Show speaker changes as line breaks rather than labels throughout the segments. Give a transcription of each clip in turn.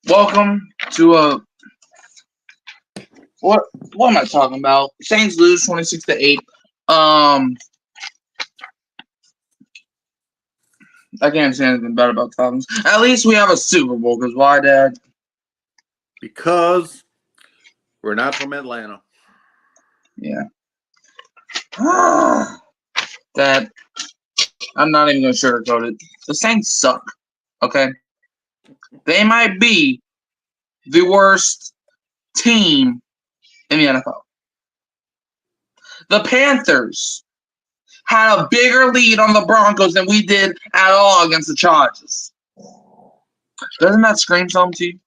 Welcome to what am I talking about? Saints lose 26-8. Um, I can't say anything bad about Falcons. At least we have a Super Bowl. Because why, Dad?
Because we're not from Atlanta.
Yeah. Dad, I'm not even gonna sugarcoat it. The Saints suck. Okay, they might be the worst team in the NFL. The Panthers had a bigger lead on the Broncos than we did at all against the Chargers. Doesn't that scream something to you?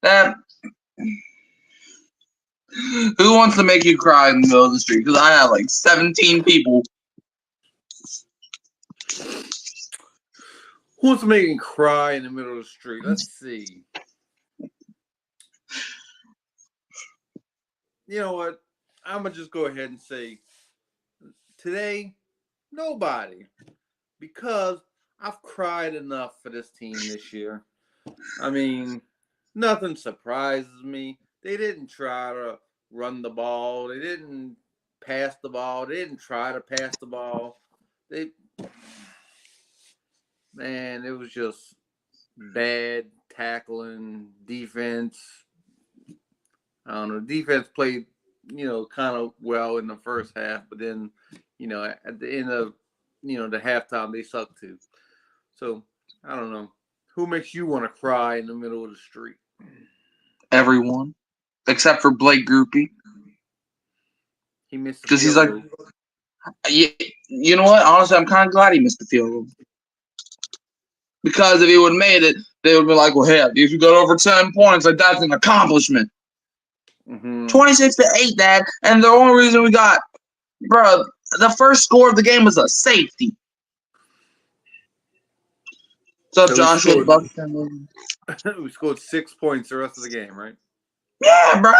That who wants to make you cry in the middle of the street? Because I have like 17 people.
Who wants to make me cry in the middle of the street? Let's see. You know what? I'm going to just go ahead and say today, nobody. Because I've cried enough for this team this year. I mean, nothing surprises me. They didn't try to run the ball. They didn't pass the ball. They didn't try to pass the ball. Man, it was just bad tackling, defense. I don't know. Defense played, kind of well in the first half, but then, at the end of, the halftime, they sucked too. So, I don't know. Who makes you want to cry in the middle of the street?
Everyone, except for Blake Groupie.
He missed the
Because he's
field
like,
goal.
you know what? Honestly, I'm kind of glad he missed the field goal. Because if he would have made it, they would be like, well, hey, if you got over 10 points, like that's an accomplishment. 26-8, Dad. And the only reason we got, bro, the first score of the game was a safety. What's up, Joshua?
We scored 6 points the rest of the game, right?
Yeah, bro.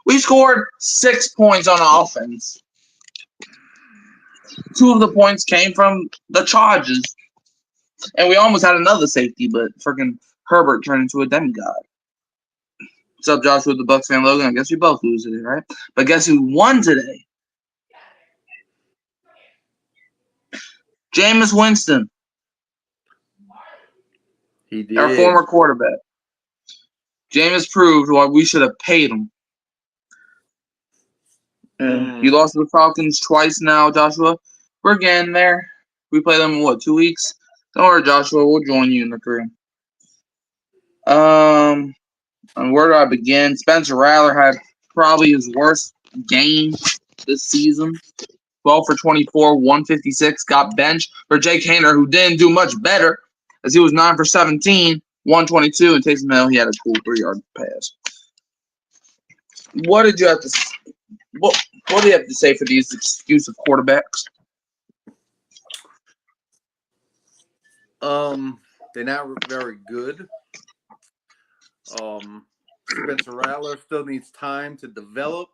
We scored 6 points on offense. 2 of the points came from the Chargers. And we almost had another safety, but freaking Herbert turned into a demigod. What's up, Joshua, the Bucks fan Logan? I guess we both lose today, right? But guess who won today? Jameis Winston.
He did.
Our former quarterback. Jameis proved why we should have paid him. You lost to the Falcons twice now, Joshua. We're getting there. We play them in 2 weeks? Don't worry, Joshua. We'll join you in the crew. And where do I begin? Spencer Rattler had probably his worst game this season. 12 for 24, 156. Got benched for Jake Haener, who didn't do much better, as he was 9 for 17, 122, and Taysom Hill, he had a cool 3-yard pass. What did you have to? What do you have to say for these exclusive quarterbacks?
They're not very good. Spencer Rattler still needs time to develop.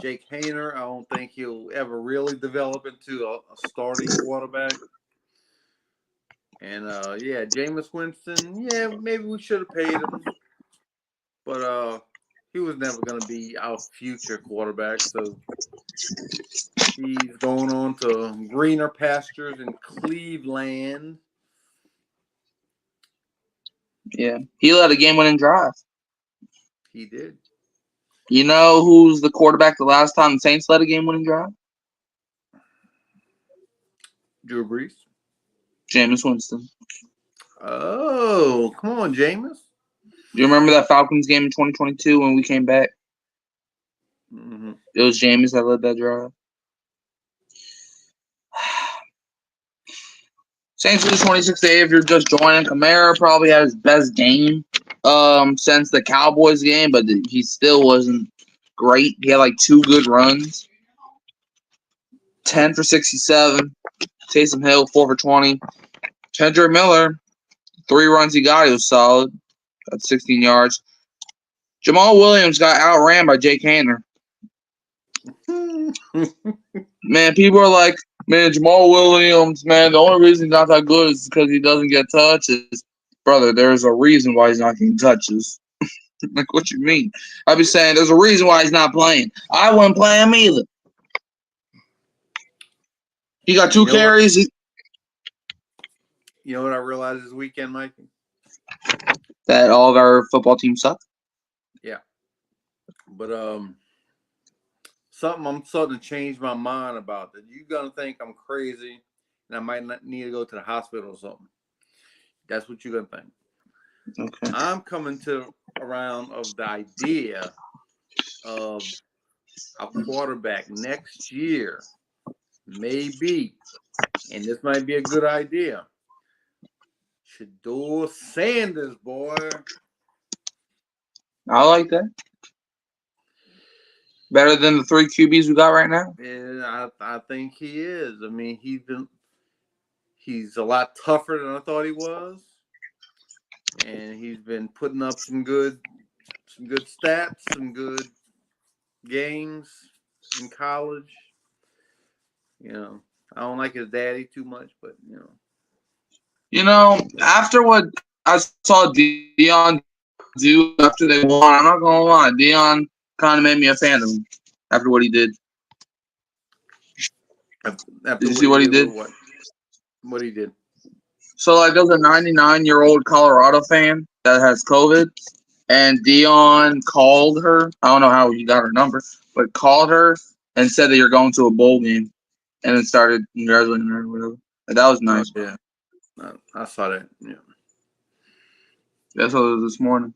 Jake Haener, I don't think he'll ever really develop into a starting quarterback. And Jameis Winston, maybe we should have paid him, but he was never going to be our future quarterback. So he's going on to greener pastures in Cleveland.
Yeah, he led a game-winning drive.
He did.
You know who's the quarterback the last time the Saints led a game-winning drive?
Drew Brees.
Jameis Winston.
Oh, come on, Jameis.
Do you remember that Falcons game in 2022 when we came back?
Mm-hmm.
It was Jameis that led that drive. Saints lose 26-8. If you're just joining, Kamara probably had his best game since the Cowboys game, but he still wasn't great. He had like 2 good runs. 10 for 67. Taysom Hill, 4 for 20. Kendrick Miller, 3 runs he got. He was solid. Got 16 yards. Jamal Williams got outran by Jake Haener. Man, people are like, Man, Jamal Williams, man, the only reason he's not that good is because he doesn't get touches. Brother, there's a reason why he's not getting touches. Like, what you mean? I be saying there's a reason why he's not playing. I wouldn't play him either. He got two carries.
You know what I realized this weekend, Mikey?
That all of our football teams suck.
Yeah. But something I'm starting to change my mind about that. You're gonna think I'm crazy and I might not need to go to the hospital or something. That's what you're gonna think.
Okay.
I'm coming to around of the idea of a quarterback next year, maybe, and this might be a good idea. Shedeur Sanders, boy.
I like that. Better than the 3 QBs we got right now?
And I think he is. I mean, he's a lot tougher than I thought he was. And he's been putting up some good stats, some good games in college. You know, I don't like his daddy too much, but you know.
You know, after what I saw Deion do after they won, I'm not gonna lie, Deion kind of made me a fan of him after what he did.
After
did you see what he did?
What he did?
So, like, there's a 99-year-old Colorado fan that has COVID, and Deion called her. I don't know how he got her number, but called her and said that you're going to a bowl game, and then started congratulating her or whatever. And that was nice.
Oh, yeah, I saw that. Yeah,
that's what it was this morning.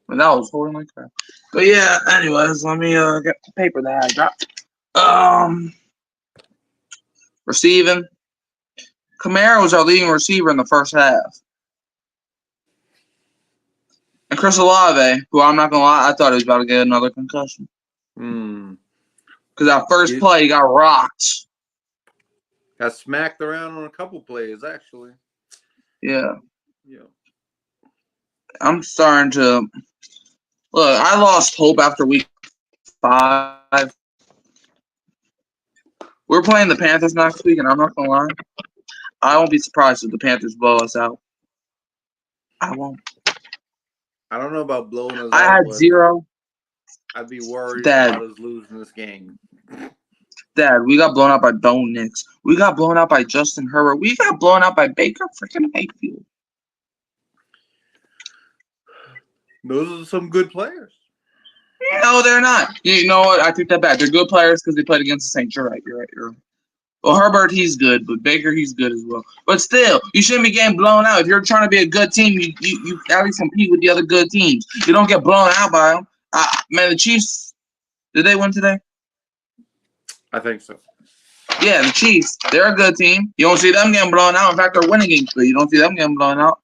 And that was holding like crap. But yeah, anyways, let me get the paper that I got. Receiving. Kamara was our leading receiver in the first half. And Chris Olave, who I'm not gonna lie, I thought he was about to get another concussion. Because that first play, he got rocked.
Got smacked around on a couple plays, actually.
Yeah.
Yeah.
I'm starting to look. I lost hope after week 5. We're playing the Panthers next week, and I'm not gonna lie, I won't be surprised if the Panthers blow us out. I won't.
I don't know about blowing us out.
I had 0.
I'd be worried about us losing this game.
Dad, we got blown out by Bo Nix. We got blown out by Justin Herbert. We got blown out by Baker freaking Mayfield.
Those are some good players.
No, they're not. You know what? I take that back. They're good players because they played against the Saints. You're right. Well, Herbert, he's good, but Baker, he's good as well. But still, you shouldn't be getting blown out. If you're trying to be a good team, you at least compete with the other good teams. You don't get blown out by them. Man, the Chiefs, did they win today?
I think so.
Yeah, the Chiefs, they're a good team. You don't see them getting blown out. In fact, they're winning games, but you don't see them getting blown out.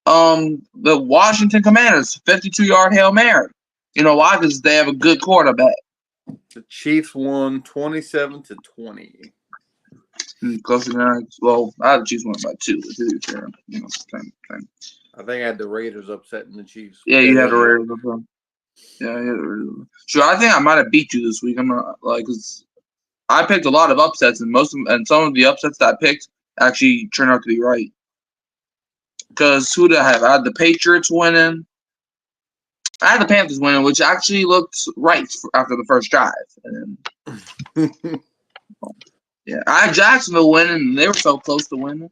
The Washington Commanders, 52-yard Hail Mary. You know why? Because they have a good quarterback.
The Chiefs won 27-20.
Closer than that. Well, I had the Chiefs won by 2. You know, same.
I think I had the Raiders upsetting the Chiefs.
Yeah, you had the Raiders up front. Yeah, you had the Raiders. Sure, I think I might have beat you this week. I'm not cause I picked a lot of upsets, and some of the upsets that I picked actually turned out to be right. Because who did I have? I had the Patriots winning. I had the Panthers winning, which actually looked right after the first drive. And yeah, I had Jacksonville winning, and they were so close to winning.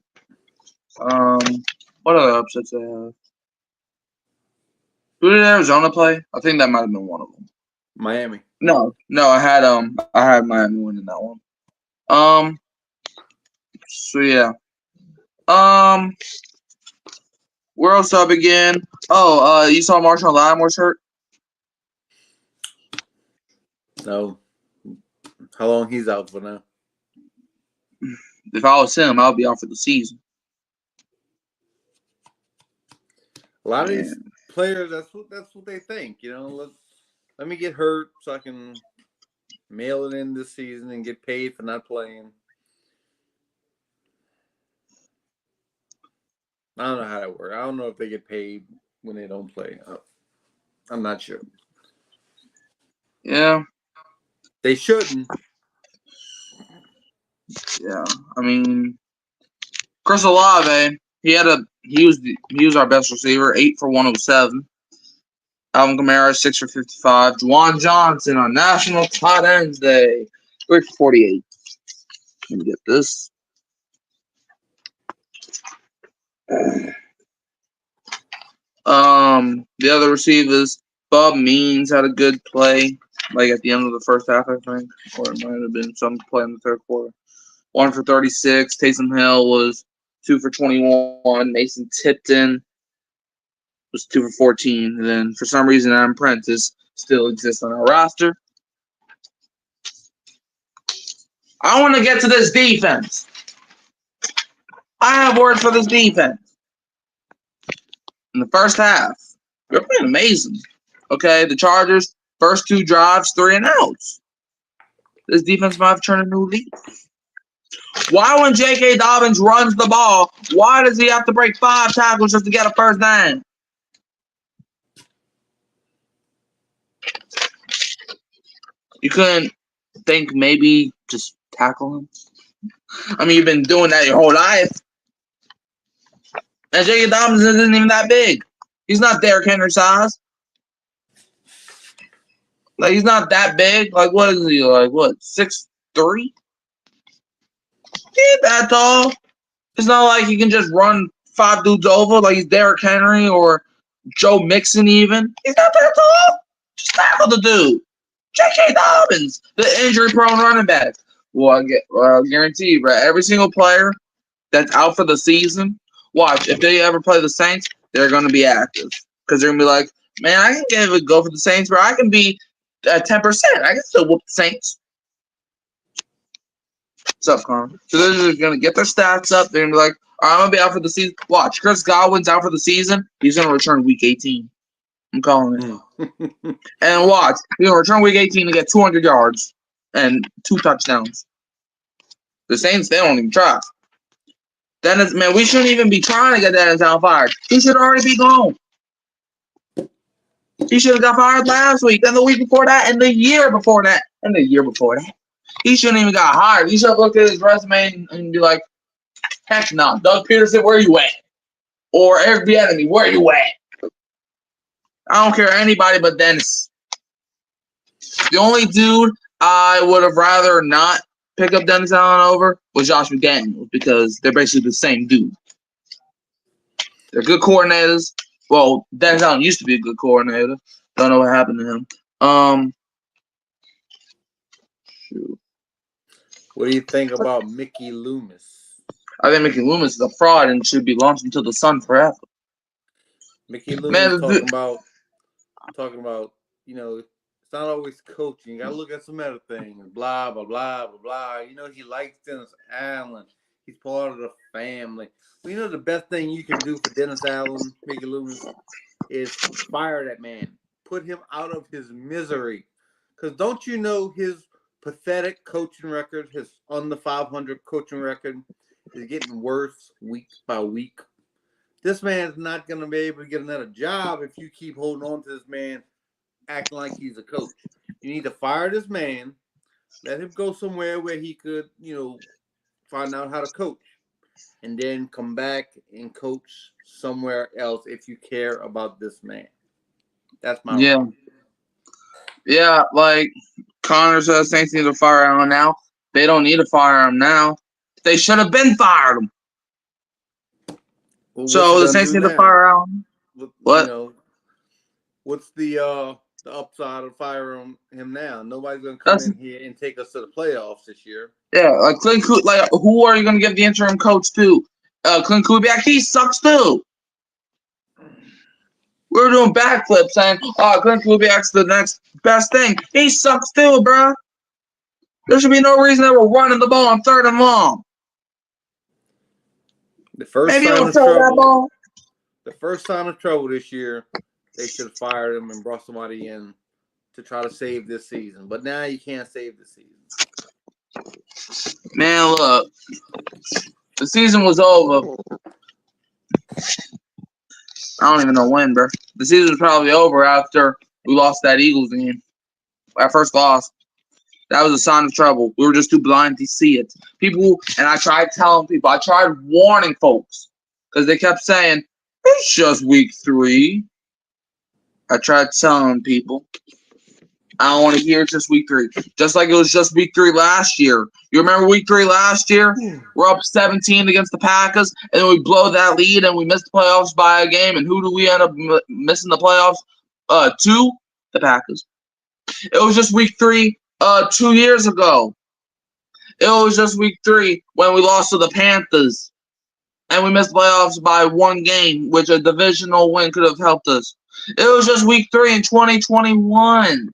What other upsets I have? Who did Arizona play? I think that might have been one of them.
Miami.
No, I had Miami winning that one. So yeah. Where else up again? Oh, you saw Marshall Lattimore's hurt?
No. How long he's out for now?
If I was him, I would be out for the season.
A lot of these players, that's what they think. You know, let me get hurt so I can mail it in this season and get paid for not playing. I don't know how that works. I don't know if they get paid when they don't play. I'm not sure.
Yeah.
They shouldn't.
Yeah, I mean, Chris Olave, he was our best receiver, 8 for 107. Alvin Kamara, 6 for 55. Juwan Johnson on National Tight Ends Day, 3 for 48. Let me get this. The other receivers, Bob Means had a good play, like at the end of the first half, I think, or it might have been some play in the third quarter. 1 for 36. Taysom Hill was 2 for 21. Mason Tipton was 2 for 14. And then for some reason, Adam Prentice still exists on our roster. I want to get to this defense. I have words for this defense. In the first half, they're playing amazing. Okay, the Chargers, first 2 drives, 3 and outs. This defense might have turned a new leaf. Why, when J.K. Dobbins runs the ball, why does he have to break 5 tackles just to get a first down? You couldn't think maybe just tackle him? I mean, you've been doing that your whole life. And J.K. Dobbins isn't even that big. He's not Derrick Henry size. Like, he's not that big. Like, what is he? Like, what, 6'3"? He ain't that tall. It's not like he can just run 5 dudes over like he's Derrick Henry or Joe Mixon even. He's not that tall. Just tackle the dude. J.K. Dobbins, the injury-prone running back. Well, I guarantee you, bro, every single player that's out for the season, watch, if they ever play the Saints, they're going to be active. Because they're going to be like, man, I can give it a go for the Saints, bro. I can be at 10%. I can still whoop the Saints. What's up, Carl? So they're just going to get their stats up. They're going to be like, all right, I'm going to be out for the season. Watch, Chris Godwin's out for the season. He's going to return week 18. I'm calling it. And watch, he's going to return week 18 to get 200 yards and 2 touchdowns. The Saints, they don't even try. Dennis, man, we shouldn't even be trying to get Dennis Allen fired. He should already be gone. He should have got fired last week, and the week before that, and the year before that, and the year before that. He shouldn't even got hired. He should have looked at his resume and be like, heck no. Doug Peterson, where you at? Or Eric Bieniemy, where you at? I don't care anybody but Dennis. The only dude I would have rather not pick up Dennis Allen over was Josh McDaniels because they're basically the same dude. They're good coordinators. Well, Dennis Allen used to be a good coordinator. Don't know what happened to him. Shoot.
What do you think about Mickey Loomis?
I think Mickey Loomis is a fraud and should be launched into the sun forever.
Mickey Loomis talking about, you know, it's not always coaching. You got to look at some other things. Blah, blah, blah, blah, blah. You know, he likes Dennis Allen. He's part of the family. Well, you know, the best thing you can do for Dennis Allen, Mickey Loomis, is fire that man. Put him out of his misery. Because don't you know his pathetic coaching record, his under 500 coaching record, is getting worse week by week? This man's not going to be able to get another job if you keep holding on to this man acting like he's a coach. You need to fire this man, let him go somewhere where he could, you know, find out how to coach, and then come back and coach somewhere else if you care about this man. That's my
opinion. Yeah, like Connor says, Saints need to fire him now. They don't need to fire him now. They should have been fired him. Well, so the Saints need to fire him. What?
You know, what's the upside of firing him now? Nobody's gonna come in here and take us to the playoffs this year.
Yeah, like Clint, like who are you gonna give the interim coach to? Clint Kubiak, he sucks too. We're doing backflips saying, "Oh, Clint Kubiak's the next best thing." He sucks too, bro. There should be no reason that we're running the ball on 3rd and long.
The first sign of trouble this year, they should have fired him and brought somebody in to try to save this season. But now you can't save the season.
Man, look. The season was over. I don't even know when, bro. The season was probably over after we lost that Eagles game. Our first loss. That was a sign of trouble. We were just too blind to see it. People, and I tried telling people, I tried warning folks because they kept saying, it's just week 3. I tried telling people, I don't want to hear it's just week 3. Just like it was just week 3 last year. You remember week 3 last year? We're up 17 against the Packers, and then we blow that lead, and we miss the playoffs by a game. And who do we end up missing the playoffs to? The Packers. It was just week 3 2 years ago. It was just week 3 when we lost to the Panthers, and we missed the playoffs by 1 game, which a divisional win could have helped us. It was just week 3 in 2021.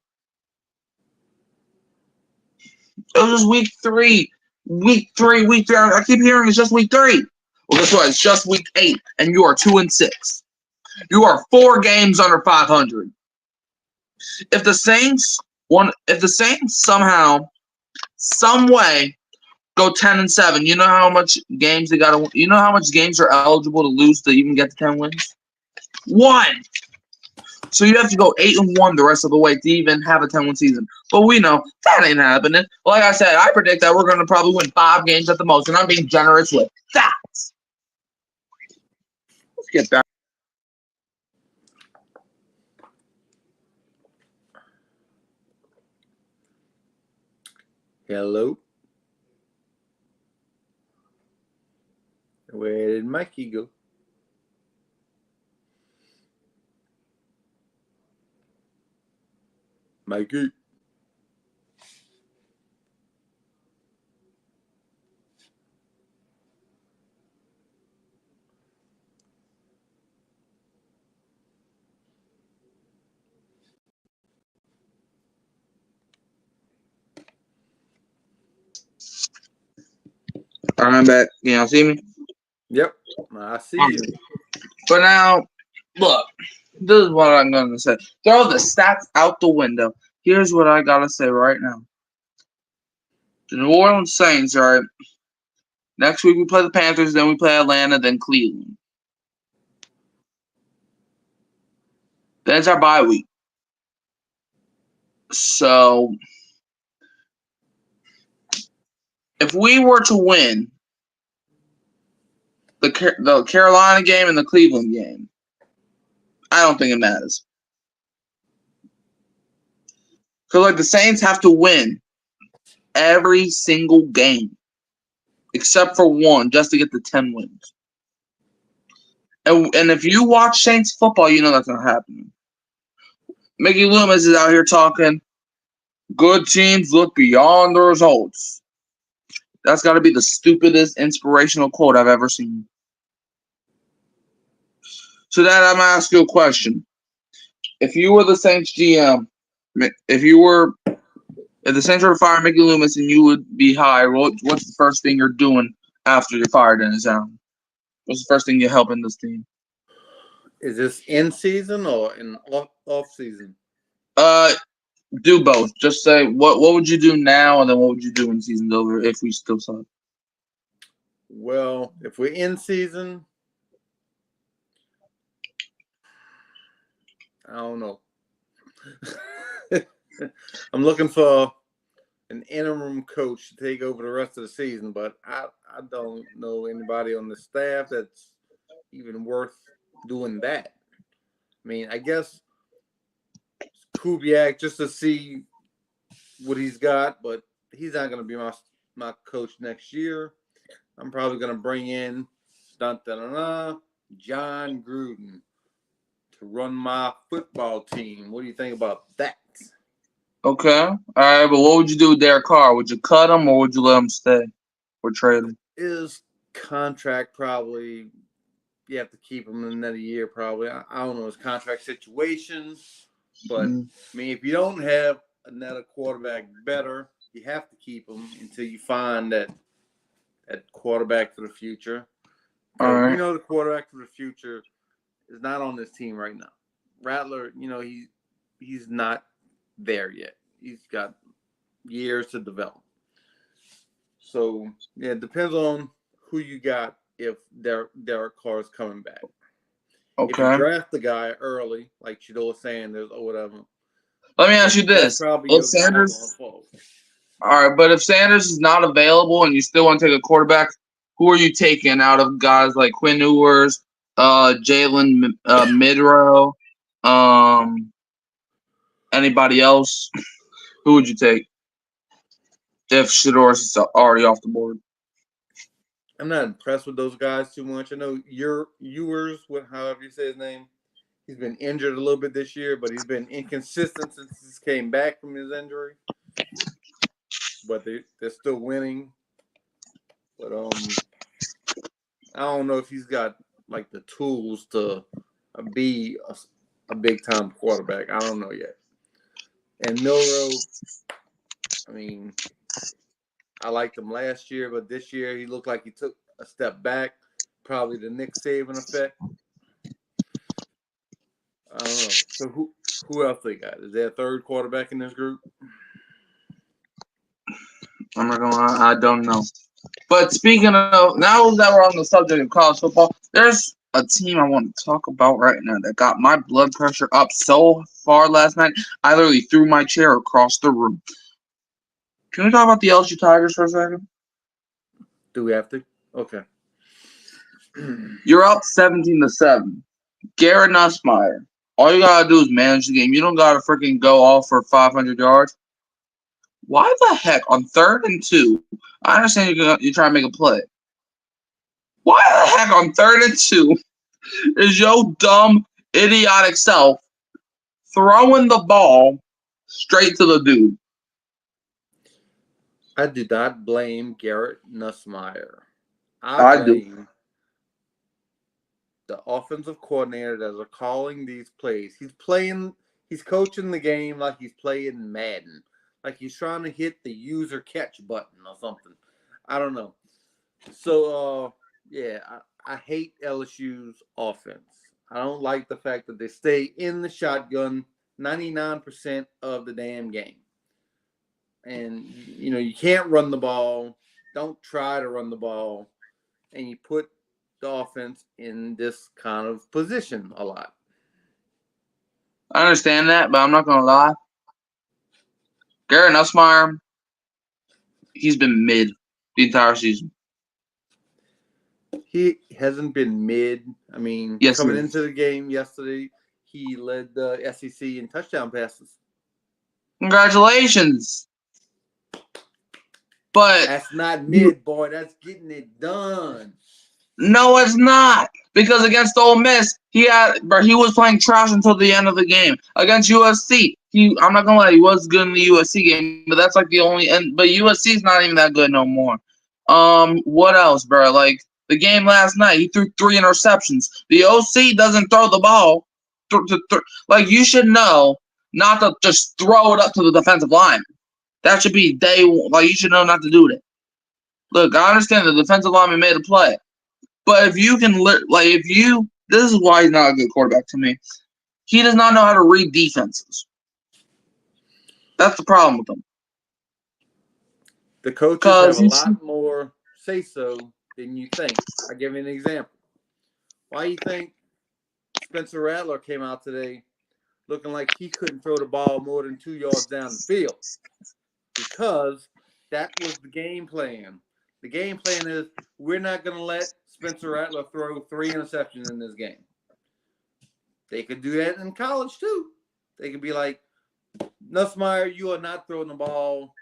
It was just week 3. Week 3. I keep hearing it's just week 3. Well, guess what? It's just week 8, and you are 2-6. You are 4 games under 500. If the Saints somehow, some way, go 10-7, you know how much games they got to? You know how much games are eligible to lose to even get to 10 wins? 1. So you have to go 8-1 the rest of the way to even have a 10-win season. But we know that ain't happening. Like I said, I predict that we're going to probably win 5 games at the most, and I'm being generous with that. Let's get back.
Hello. Where did Mikey go? Mikey.
I'm back. Can y'all see me?
Yep, I see you.
But now, look, this is what I'm going to say. Throw the stats out the window. Here's what I got to say right now. The New Orleans Saints, all right, next week we play the Panthers, then we play Atlanta, then Cleveland. That's our bye week. So, if we were to win the Carolina game and the Cleveland game, I don't think it matters. Because, like, the Saints have to win every single game, except for 1, just to get the 10 wins. And if you watch Saints football, you know that's not happening. Mickey Loomis is out here talking, good teams look beyond the results. That's got to be the stupidest inspirational quote I've ever seen. So, Dad, I'm going to ask you a question. If you were the Saints GM, if the Saints were to fire Mickey Loomis and you would be hired, what's the first thing you're doing after you're fired in his town? What's the first thing you're helping this team?
Is this in season or in off season?
Do both. Just say what would you do now, and then what would you do when the season's over if we still suck?
Well, if we're in season, I don't know. I'm looking for an interim coach to take over the rest of the season, but I don't know anybody on the staff that's even worth doing that. I mean, I guess Kubiak just to see what he's got, but he's not going to be my coach next year. I'm probably going to bring in John Gruden to run my football team. What do you think about that?
Okay. All right, but what would you do with Derek Carr? Would you cut him or would you let him stay or trade him?
His contract probably, you have to keep him another year probably. I don't know his contract situation, but I mean, if you don't have another quarterback better, you have to keep him until you find that quarterback for the future.
All right.
You know the quarterback for the future is not on this team right now. Rattler, he's not there yet. He's got years to develop. So, yeah, it depends on who you got if Derek Carr is coming back.
Okay.
If you draft the guy early, like Shedeur Sanders or whatever.
Let me ask you this.
That's probably your guy going forward.
All right, but if Sanders is not available and you still want to take a quarterback, who are you taking out of guys like Quinn Ewers, Jalen Midrow, anybody else? Who would you take if Shador is already off the board?
I'm not impressed with those guys too much. I know Ewers, however you say his name, he's been injured a little bit this year, but he's been inconsistent since he came back from his injury. But they're still winning. But I don't know if he's got like the tools to be a big time quarterback. I don't know yet. And Milrow, I mean, I liked him last year, but this year he looked like he took a step back. Probably the Nick Saban effect. I don't know. So who else they got? Is there a third quarterback in this group?
I'm not gonna lie, I don't know. But speaking of, now that we're on the subject of college football, there's a team I want to talk about right now that got my blood pressure up so far last night, I literally threw my chair across the room. Can we talk about the LSU Tigers for a second?
Do we have to? Okay.
You're up 17-7. Garrett Nussmeier. All you gotta do is manage the game. You don't gotta freaking go off for 500 yards. Why the heck on 3rd and 2? I understand you're trying to make a play. Why the heck on 3rd and 2 is your dumb, idiotic self throwing the ball straight to the dude?
I do not blame Garrett Nussmeier.
I
I
do.
blame the offensive coordinator that are calling these plays. He's coaching the game like he's playing Madden. Like he's trying to hit the user catch button or something. I don't know. So, yeah, I hate LSU's offense. I don't like the fact that they stay in the shotgun 99% of the damn game. And, you can't run the ball. Don't try to run the ball. And you put the offense in this kind of position a lot.
I understand that, but I'm not gonna lie. Garrett Nussmeier, he's been mid the entire season.
He hasn't been mid. I mean,
yes,
coming into the game yesterday, he led the SEC in touchdown passes.
Congratulations. But
that's not mid, boy. That's getting it done.
No, it's not. Because against Ole Miss, he was playing trash until the end of the game. Against USC, I'm not gonna lie, he was good in the USC game, but that's like the only end. But USC's not even that good no more. What else, bro? Like the game last night, he threw 3 interceptions. The OC doesn't throw the ball. Like you should know not to just throw it up to the defensive line. That should be like you should know not to do that. Look, I understand the defensive lineman made a play. But if you can, this is why he's not a good quarterback to me. He does not know how to read defenses. That's the problem with him.
The coaches have a lot more say-so than you think. I'll give you an example. Why do you think Spencer Rattler came out today looking like he couldn't throw the ball more than 2 yards down the field? Because that was the game plan. The game plan is we're not going to let Spencer Rattler throw 3 interceptions in this game. They could do that in college too. They could be like, Nussmeier, you are not throwing the ball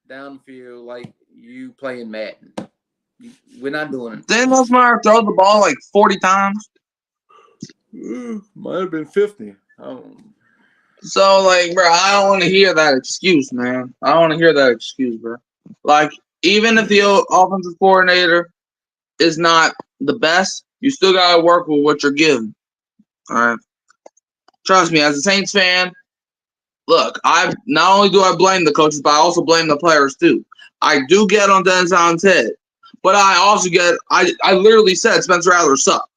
down the field like you playing Madden. We're not doing it.
Didn't Nussmeier throw the ball like 40 times?
Might have been 50.
So, like, bro, I don't want to hear that excuse, man. I don't want to hear that excuse, bro. Like, even if the offensive coordinator is not the best, you still got to work with what you're given. All right? Trust me, as a Saints fan, look, I not only do I blame the coaches, but I also blame the players, too. I do get on Dennis Allen's head, but I also get – I literally said Spencer Rattler sucked.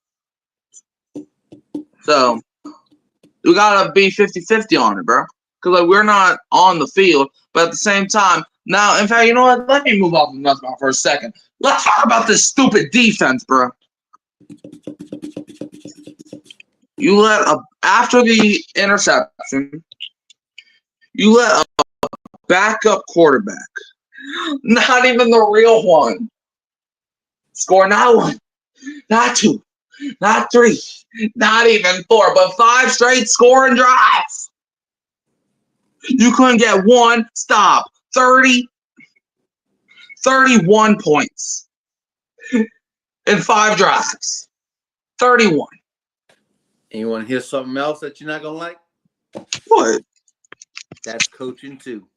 So – we got to be 50-50 on it, bro. Because like, we're not on the field, but at the same time, now, in fact, you know what? Let me move off of Nussmeier for a second. Let's talk about this stupid defense, bro. You after the interception, you let a backup quarterback Not even the real one. Score not one, not two, not three, not even four, but 5 straight scoring drives. You couldn't get one stop. 31 points in 5 drives. 31.
And you want to hear something else that you're not going to like?
What?
That's coaching too.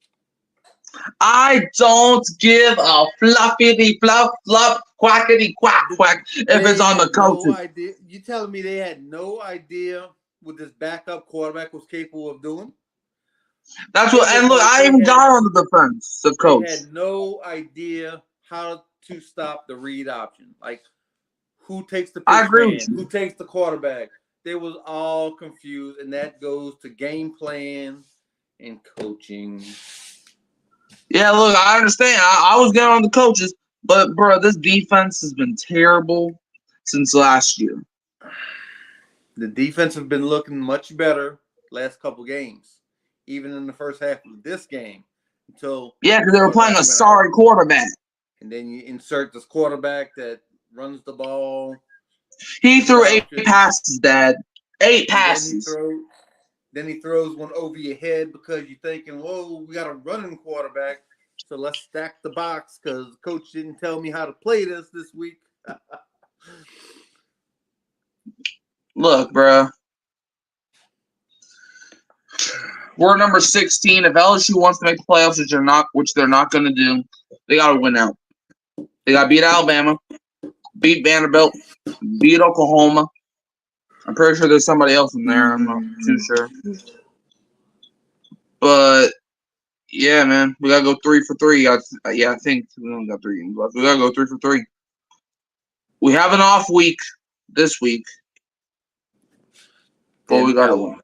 I don't give a fluffity fluff quackity quack if it's on the coaches.
No idea. You telling me they had no idea what this backup quarterback was capable of doing?
That's what. And look, I even got on the defensive coach.
They had no idea how to stop the read option. Like, who takes the pitch man? Who takes the quarterback? They was all confused, and that goes to game plan and coaching.
Yeah, look, I understand. I was getting on the coaches, but bro, this defense has been terrible since last year.
The defense has been looking much better last couple games, even in the first half of this game. Because
they were playing a sorry quarterback.
And then you insert this quarterback that runs the ball.
He threw 8 passes, Dad. 8 passes.
Then he throws one over your head because you're thinking, whoa, we got a running quarterback, so let's stack the box because coach didn't tell me how to play this week.
Look, bro. We're number 16. If LSU wants to make the playoffs, which they're not going to do, they got to win out. They got to beat Alabama, beat Vanderbilt, beat Oklahoma. I'm pretty sure there's somebody else in there. I'm not too sure. But, yeah, man. We got to go 3 for 3. I think we only got 3 games left. We got to go 3 for 3. We have an off week this week. But we got to win.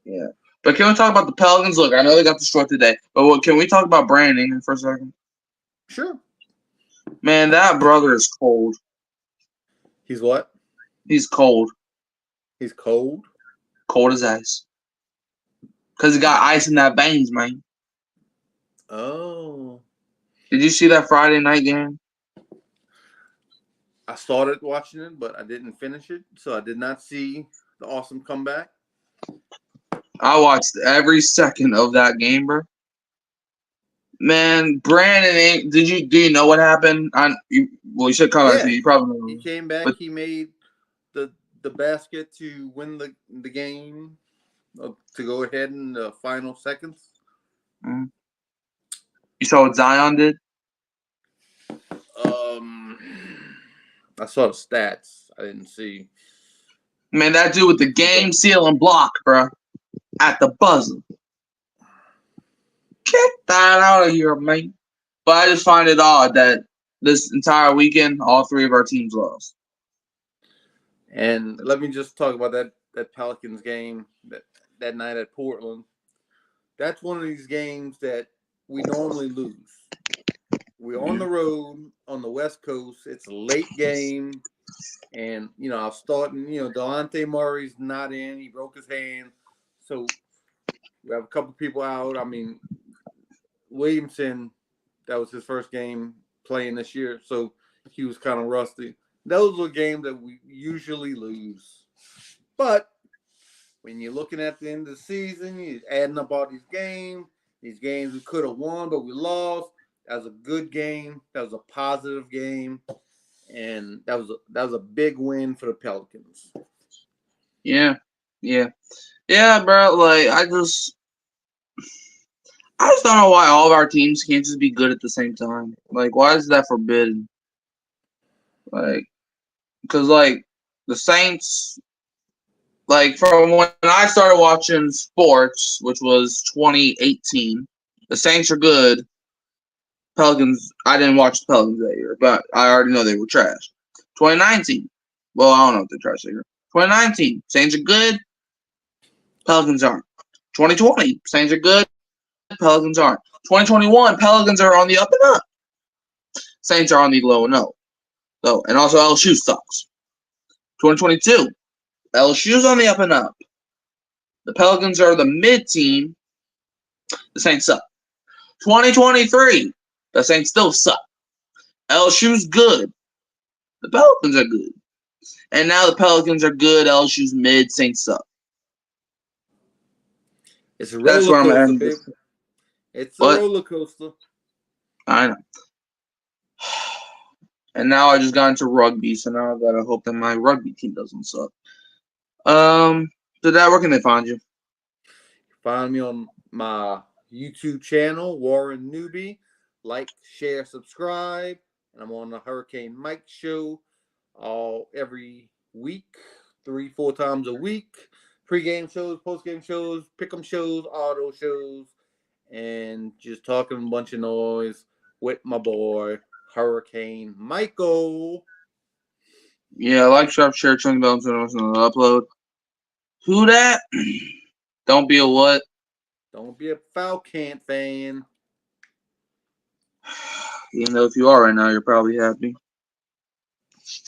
Yeah. But can we talk about the Pelicans? Look, I know they got destroyed today. But can we talk about Brandon Ingram for a second?
Sure.
Man, that brother is cold.
He's what?
He's cold.
He's cold?
Cold as ice. Because he got ice in that veins, man.
Oh.
Did you see that Friday night game?
I started watching it, but I didn't finish it. So I did not see the awesome comeback.
I watched every second of that game, bro. Man, Brandon, do you know what happened? You should come back to me. You probably know.
He came back. He made the basket to win the game, to go ahead in the final seconds.
Mm-hmm. You saw what Zion did?
I saw the stats. I didn't see.
Man, that dude with the game-sealing block, bro, at the buzzer. Get that out of here, man. But I just find it odd that this entire weekend, all 3 of our teams lost.
And let me just talk about that Pelicans game that night at Portland. That's one of these games that we normally lose. We're on the road on the West Coast. It's a late game. And, I was starting, Delonte Murray's not in. He broke his hand. So we have a couple people out. I mean, Williamson, that was his first game playing this year. So he was kind of rusty. Those are games that we usually lose. But when you're looking at the end of the season, you're adding up all these games we could have won, but we lost. That was a good game. That was a positive game. And that was a big win for the Pelicans.
Yeah, bro. Like I just don't know why all of our teams can't just be good at the same time. Like, why is that forbidden? Like, because the Saints, from when I started watching sports, which was 2018, the Saints are good. Pelicans, I didn't watch the Pelicans that year, but I already know they were trash. 2019, well, I don't know if they're trash that year. 2019, Saints are good. Pelicans aren't. 2020, Saints are good. Pelicans aren't. 2021, Pelicans are on the up and up. Saints are on the low and low. And also LSU sucks. 2022, LSU's on the up and up. The Pelicans are the mid team. The Saints suck. 2023, the Saints still suck. LSU's good. The Pelicans are good. And now the Pelicans are good. LSU's mid. Saints suck.
It's a
That's
roller
where I'm
coaster,
at.
baby. It's a
What?
roller coaster.
I know. And now I just got into rugby, so now I gotta hope that my rugby team doesn't suck. So Dad, where can they find you?
Find me on my YouTube channel, Warren Newbie. Like, share, subscribe. And I'm on the Hurricane Mike Show every week, 3-4 times a week. Pre-game shows, post-game shows, pick-em shows, auto shows, and just talking a bunch of noise with my boy, Hurricane Michael.
Yeah, like, share, turn the bell, turn on the upload. Who that? Don't be a what?
Don't be a Falcon fan.
Even though if you are right now, you're probably happy.